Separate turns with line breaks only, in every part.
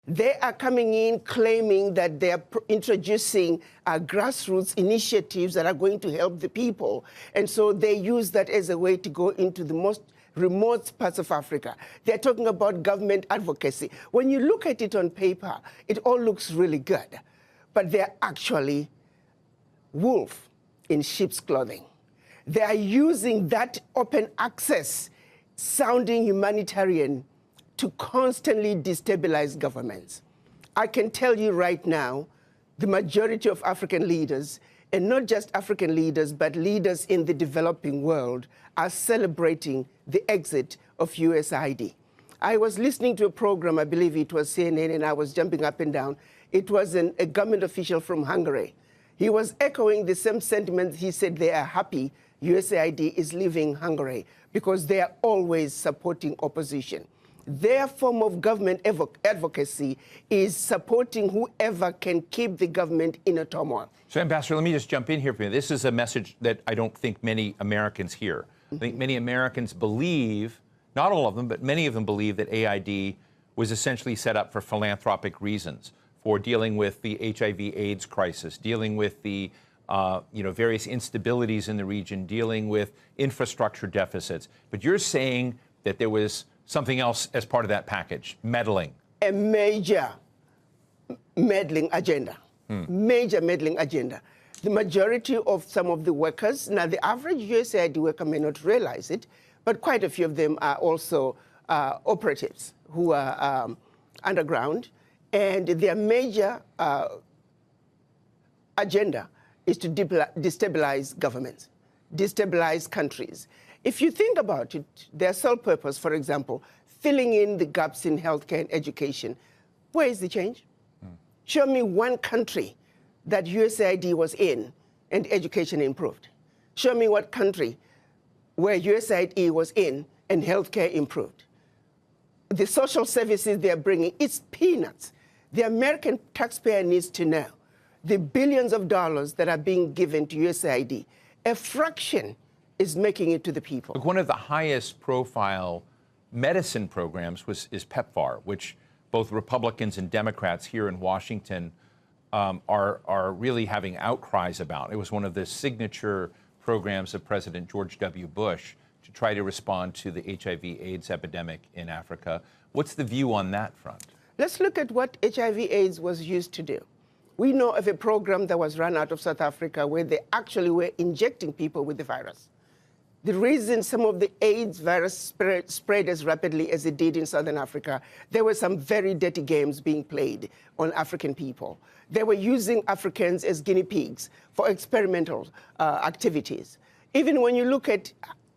They are coming in claiming that they are introducing grassroots initiatives that are going to help the people. And so they use that as a way to go into the most remote parts of Africa. They're talking about government advocacy. When you look at it on paper, it all looks really good. But they're actually wolf in sheep's clothing. They are using that open access sounding humanitarian to constantly destabilize governments. I can tell you right now, the majority of African leaders, and not just African leaders, but leaders in the developing world, are celebrating the exit of USAID. I was listening to a program, I believe it was CNN, and I was jumping up and down. It was a government official from Hungary. He was echoing the same sentiments. He said they are happy USAID is leaving Hungary because they are always supporting opposition. Their form of government advocacy is supporting whoever can keep the government in a turmoil.
So, Ambassador, let me just jump in here for you. This is a message that I don't think many Americans hear. I think many Americans believe, not all of them, but many of them believe that AID was essentially set up for philanthropic reasons, for dealing with the HIV/AIDS crisis, dealing with the various instabilities in the region, dealing with infrastructure deficits. But you're saying that there was something else as part of that package, meddling.
A major meddling agenda, major meddling agenda. The majority of some of the workers, now the average USAID worker may not realize it, but quite a few of them are also operatives who are underground, and their major agenda is to destabilize governments, destabilize countries. If you think about it, their sole purpose, for example, filling in the gaps in healthcare and education, where is the change? Show me one country that USAID was in and education improved. Show me what country where USAID was in and healthcare improved. The social services they're bringing, it's peanuts. The American taxpayer needs to know the billions of dollars that are being given to USAID, a fraction is making it to the people.
Look, one of the highest profile medicine programs is PEPFAR, which both Republicans and Democrats here in Washington are really having outcries about. It was one of the signature programs of President George W. Bush to try to respond to the HIV/AIDS epidemic in Africa. What's the view on that front?
Let's look at what HIV/AIDS was used to do. We know of a program that was run out of South Africa where they actually were injecting people with the virus. The reason some of the AIDS virus spread as rapidly as it did in Southern Africa, there were some very dirty games being played on African people. They were using Africans as guinea pigs for experimental activities. Even when you look at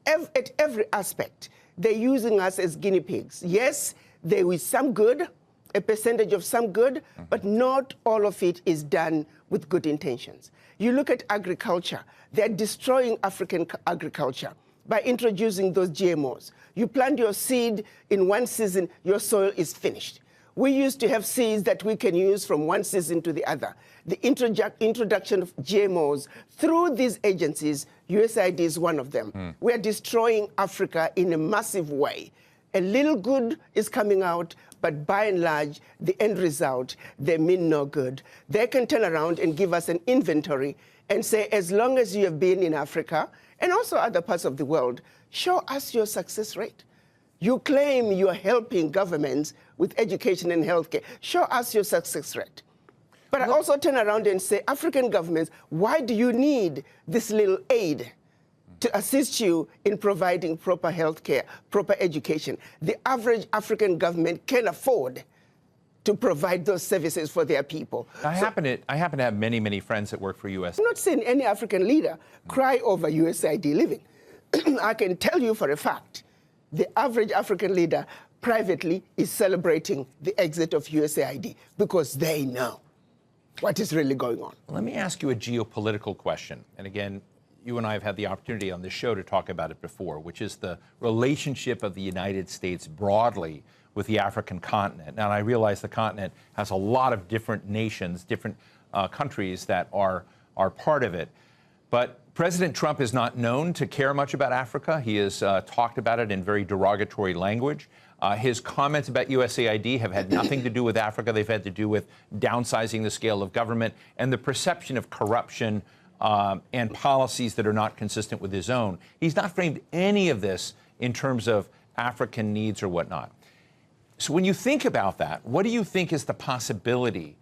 every aspect, they're using us as guinea pigs. Yes, there is some good, a percentage of some good, but not all of it is done with good intentions. You look at agriculture, they're destroying African agriculture by introducing those GMOs. You plant your seed in one season, your soil is finished. We used to have seeds that we can use from one season to the other. The introduction of GMOs through these agencies, USAID is one of them. We are destroying Africa in a massive way. A little good is coming out, but by and large, the end result, they mean no good. They can turn around and give us an inventory and say, as long as you have been in Africa and also other parts of the world, show us your success rate. You claim you're helping governments with education and healthcare. Show us your success rate. But I also turn around and say, African governments, why do you need this little aid to assist you in providing proper health care, proper education? The average African government can afford to provide those services for their people.
I happen to have many friends that work for US.
I'm not seeing any African leader cry over USAID leaving. I can tell you for a fact, the average African leader privately is celebrating the exit of USAID because they know what is really going on.
Let me ask you a geopolitical question. And again, you and I have had the opportunity on this show to talk about it before, which is the relationship of the United States broadly with the African continent. Now, I realize the continent has a lot of different nations, different countries that are part of it. But President Trump is not known to care much about Africa. He has talked about it in very derogatory language. His comments about USAID have had nothing to do with Africa. They've had to do with downsizing the scale of government and the perception of corruption and policies that are not consistent with his own. He's not framed any of this in terms of African needs or whatnot. So when you think about that, what do you think is the possibility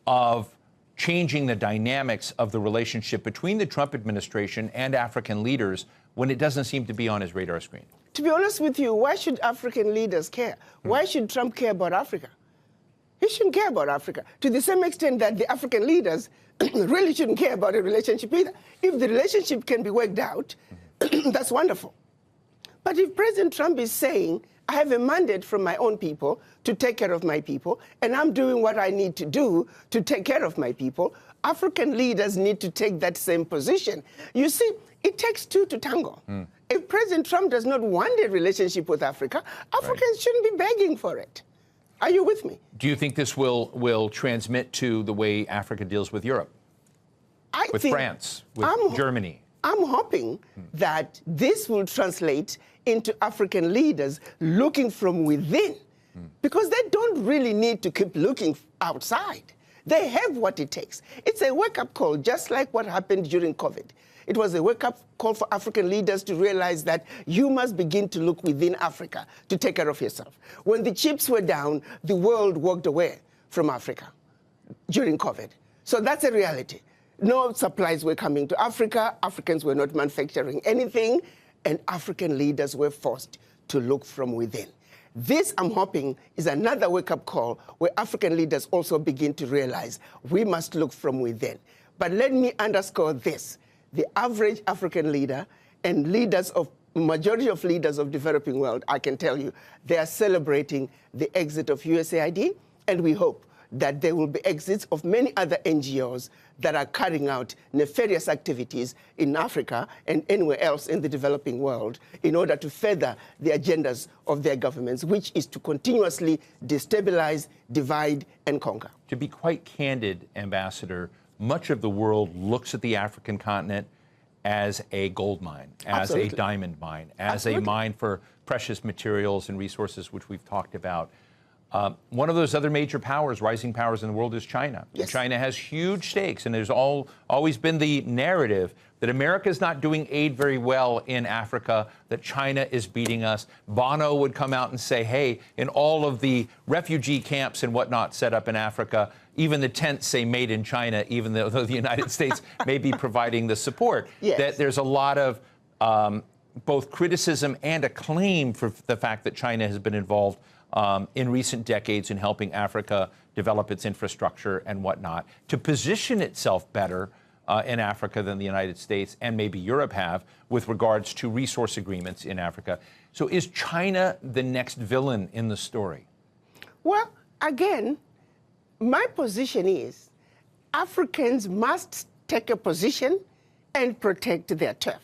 of changing the dynamics of the relationship between the Trump administration and African leaders when it doesn't seem to be on his radar screen?
To be honest with you, why should African leaders care? Why should Trump care about Africa? He shouldn't care about Africa, to the same extent that the African leaders really shouldn't care about a relationship either. If the relationship can be worked out, that's wonderful. But if President Trump is saying, I have a mandate from my own people to take care of my people, and I'm doing what I need to do to take care of my people, African leaders need to take that same position. You see, it takes two to tango. If President Trump does not want a relationship with Africa, Africans shouldn't be begging for it. Are you with me?
Do you think this will transmit to the way Africa deals with Europe? With France, with Germany?
I'm hoping that this will translate into African leaders looking from within, because they don't really need to keep looking outside. They have what it takes. It's a wake-up call, just like what happened during COVID. It was a wake-up call for African leaders to realize that you must begin to look within Africa to take care of yourself. When the chips were down, the world walked away from Africa during COVID. So that's a reality. No supplies were coming to Africa. Africans were not manufacturing anything, and African leaders were forced to look from within. This, I'm hoping, is another wake-up call where African leaders also begin to realize we must look from within. But let me underscore this. The average African leader and majority of leaders of developing world, I can tell you, they are celebrating the exit of USAID, and we hope that there will be exits of many other NGOs that are carrying out nefarious activities in Africa and anywhere else in the developing world in order to further the agendas of their governments, which is to continuously destabilize, divide, and conquer.
To be quite candid, Ambassador, much of the world looks at the African continent as a gold mine, as a diamond mine, as a mine for precious materials and resources, which we've talked about. One of those other major powers, rising powers in the world, is China.
Yes.
China has huge stakes, and there's always been the narrative that America is not doing aid very well in Africa, that China is beating us. Bono would come out and say, hey, in all of the refugee camps and whatnot set up in Africa, even the tents say made in China, even though the United States may be providing the support.
Yes.
That there's a lot of both criticism and acclaim for the fact that China has been involved in recent decades in helping Africa develop its infrastructure and whatnot, to position itself better in Africa than the United States and maybe Europe have with regards to resource agreements in Africa. So is China the next villain in the story?
Well, again, my position is Africans must take a position and protect their turf.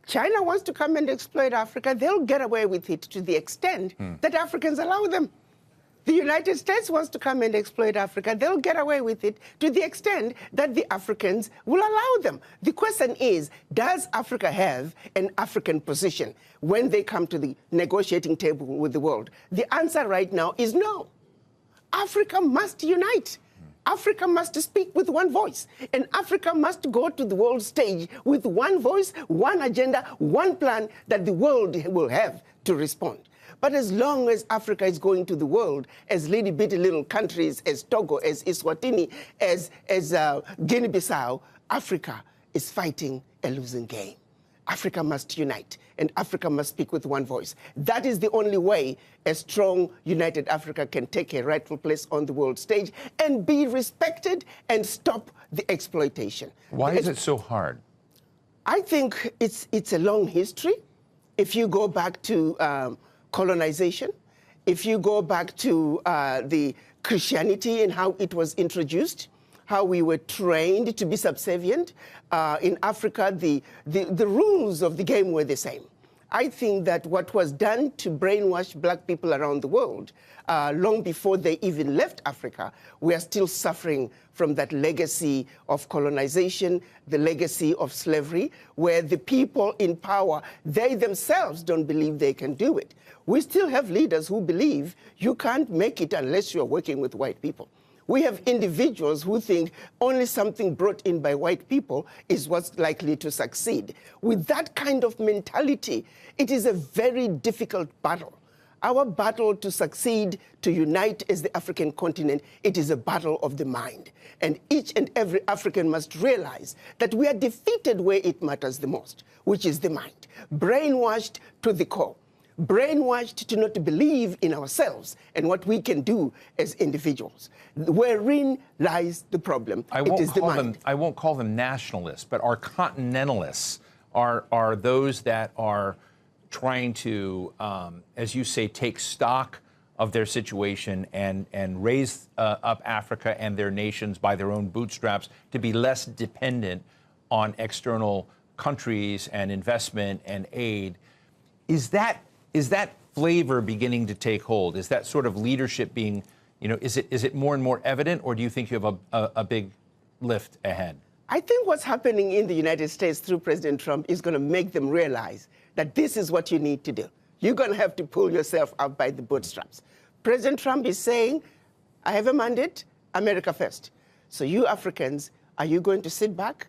China wants to come and exploit Africa, they'll get away with it to the extent that Africans allow them. The United States wants to come and exploit Africa, they'll get away with it to the extent that the Africans will allow them. The question is, does Africa have an African position when they come to the negotiating table with the world? The answer right now is no. Africa must unite. Africa must speak with one voice, and Africa must go to the world stage with one voice, one agenda, one plan that the world will have to respond. But as long as Africa is going to the world as bitty little countries, as Togo, as Eswatini, as Guinea-Bissau, Africa is fighting a losing game. Africa must unite, and Africa must speak with one voice. That is the only way a strong, united Africa can take a rightful place on the world stage and be respected and stop the exploitation.
Why is it so hard?
I think it's a long history. If you go back to colonization, if you go back to the Christianity and how it was introduced, how we were trained to be subservient. In Africa, the rules of the game were the same. I think that what was done to brainwash black people around the world, long before they even left Africa, we are still suffering from that legacy of colonization, the legacy of slavery, where the people in power, they themselves don't believe they can do it. We still have leaders who believe you can't make it unless you're working with white people. We have individuals who think only something brought in by white people is what's likely to succeed. With that kind of mentality, it is a very difficult battle. Our battle to succeed, to unite as the African continent, it is a battle of the mind. And each and every African must realize that we are defeated where it matters the most, which is the mind. Brainwashed to the core. Brainwashed to not believe in ourselves and what we can do as individuals. Wherein lies the problem. It is the mind.
I won't call them nationalists, but our continentalists are those that are trying to, as you say, take stock of their situation and raise up Africa and their nations by their own bootstraps to be less dependent on external countries and investment and aid. Is that flavor beginning to take hold? Is that sort of leadership being, is it more and more evident, or do you think you have a big lift ahead?
I think what's happening in the United States through President Trump is going to make them realize that this is what you need to do. You're going to have to pull yourself up by the bootstraps. President Trump is saying, I have a mandate, America first. So you Africans, are you going to sit back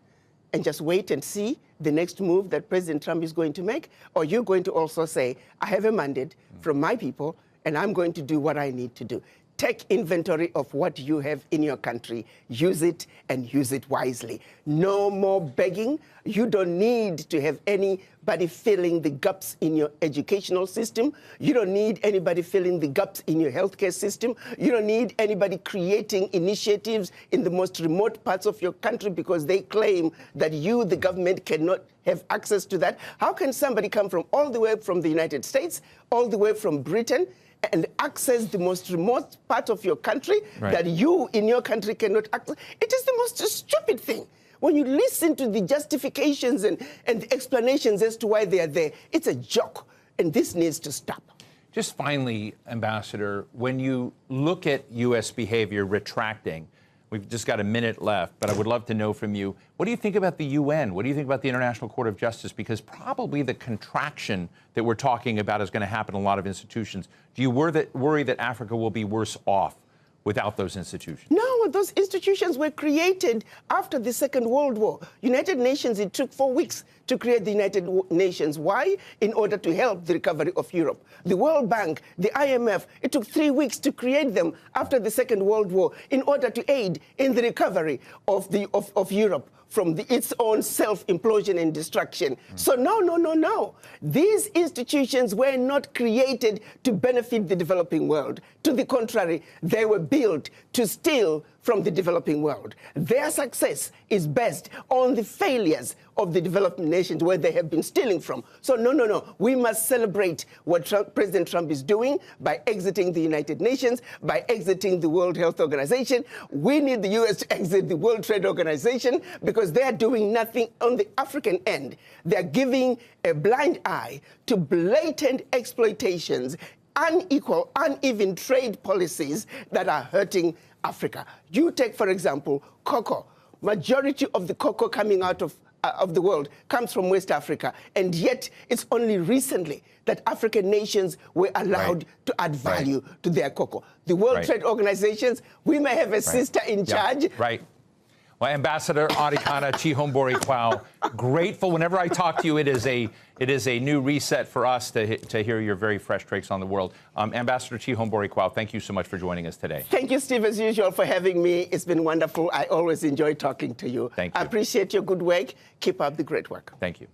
and just wait and see the next move that President Trump is going to make? Or you're going to also say, I have a mandate from my people, and I'm going to do what I need to do. Take inventory of what you have in your country. Use it and use it wisely. No more begging. You don't need to have anybody filling the gaps in your educational system. You don't need anybody filling the gaps in your healthcare system. You don't need anybody creating initiatives in the most remote parts of your country because they claim that you, the government, cannot have access to that. How can somebody come from all the way from the United States, all the way from Britain, and access the most remote part of your country that you in your country cannot access? It is the most stupid thing. When you listen to the justifications and the explanations as to why they are there, it's a joke, and this needs to stop.
Just finally, Ambassador, when you look at U.S. behavior retracting, we've just got a minute left, but I would love to know from you, what do you think about the UN? What do you think about the International Court of Justice? Because probably the contraction that we're talking about is going to happen in a lot of institutions. Do you worry that Africa will be worse off without those institutions?
No, those institutions were created after the Second World War. United Nations, it took 4 weeks to create the United Nations. Why? In order to help the recovery of Europe. The World Bank, the IMF, it took 3 weeks to create them after the Second World War in order to aid in the recovery of Europe from its own self-implosion and destruction. So no. These institutions were not created to benefit the developing world. To the contrary, they were built to steal from the developing world. Their success is based on the failures of the developing nations where they have been stealing from. So no. We must celebrate what President Trump is doing by exiting the United Nations, by exiting the World Health Organization. We need the U.S. to exit the World Trade Organization because they are doing nothing on the African end. They are giving a blind eye to blatant exploitations, unequal, uneven trade policies that are hurting Africa. You take, for example, cocoa. Majority of the cocoa coming out of the world comes from West Africa, and yet it's only recently that African nations were allowed to add value to their cocoa. The World Trade Organizations, we may have a sister in charge.
Well, Ambassador Adikana Chihombori-Quao, grateful. Whenever I talk to you, it is a new reset for us to hear your very fresh takes on the world. Ambassador Chihombori-Quao, thank you so much for joining us today.
Thank you, Steve, as usual, for having me. It's been wonderful. I always enjoy talking to you.
Thank you.
I appreciate your good work. Keep up the great work.
Thank you.